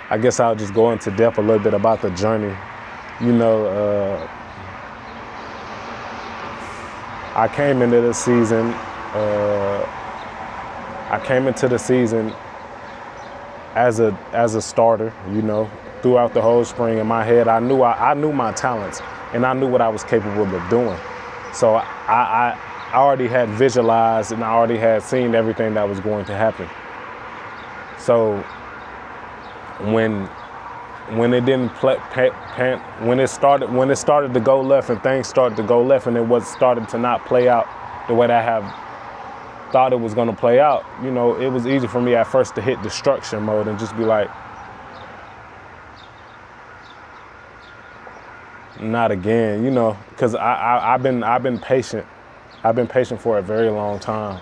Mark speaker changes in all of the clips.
Speaker 1: I guess I'll just go into depth a little bit about the journey. You know, I came into the season. I came into the season as a starter. You know, throughout the whole spring, in my head, I knew my talents, and I knew what I was capable of doing. So I already had visualized, and I already had seen everything that was going to happen. So when it didn't when it started to go left, and things started to go left, and it started to not play out the way that I have thought it was going to play out, you know, it was easy for me at first to hit destruction mode and just be like, not again, you know, because I've been patient. I've been patient for a very long time.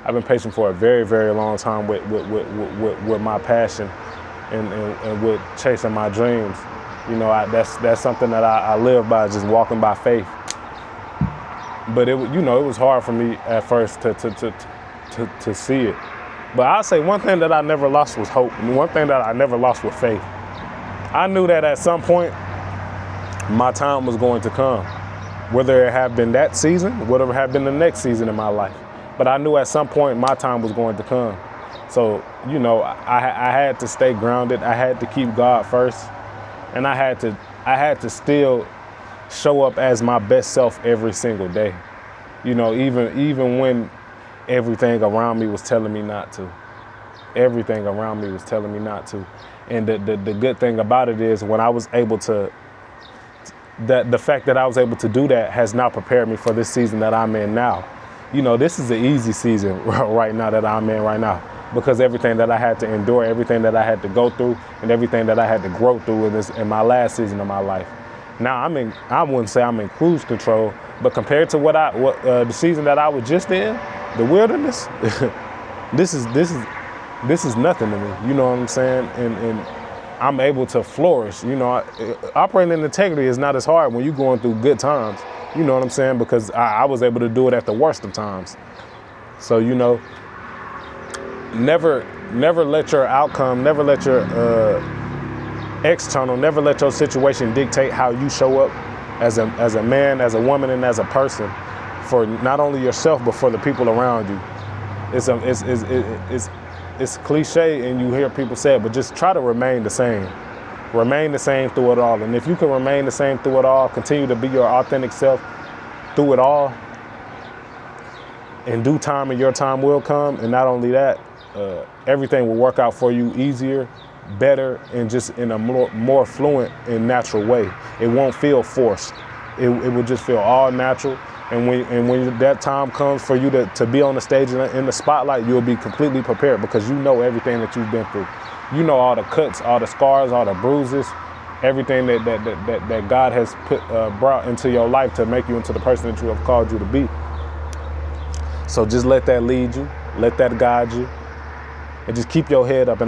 Speaker 1: I've been patient for a very, very long time with my passion and with chasing my dreams. You know, that's something that I live by, just walking by faith. But it was hard for me at first to see it. But I'll say one thing that I never lost was hope. And one thing that I never lost was faith. I knew that at some point my time was going to come, whether it had been that season, whether it had been the next season in my life. But I knew at some point my time was going to come. So, you know, I had to stay grounded. I had to keep God first. And I had to still show up as my best self every single day. You know, even when everything around me was telling me not to. Everything around me was telling me not to. And the good thing about it is when I was able to, the fact that I was able to do that has now prepared me for this season that I'm in now. You know, this is an easy season right now that I'm in right now, because everything that I had to endure, everything that I had to go through, and everything that I had to grow through in my last season of my life. Now I wouldn't say I'm in cruise control, but compared to the season that I was just in, the wilderness, this is nothing to me. You know what I'm saying? And I'm able to flourish. You know, operating in integrity is not as hard when you're going through good times. You know what I'm saying? Because I was able to do it at the worst of times. So, you know, never let your outcome, never let your external, never let your situation dictate how you show up as a man, as a woman, and as a person, for not only yourself but for the people around you. It's cliche, and you hear people say it, but just try to remain the same. Remain the same through it all. And if you can remain the same through it all, continue to be your authentic self through it all, in due time and your time will come. And not only that, everything will work out for you easier, better, and just in a more fluent and natural way. It won't feel forced. It will just feel all natural. And when that time comes for you to be on the stage in the spotlight, you'll be completely prepared, because you know everything that you've been through. You know all the cuts, all the scars, all the bruises, everything that God has brought into your life to make you into the person that you have called you to be. So just let that lead you, let that guide you, and just keep your head up.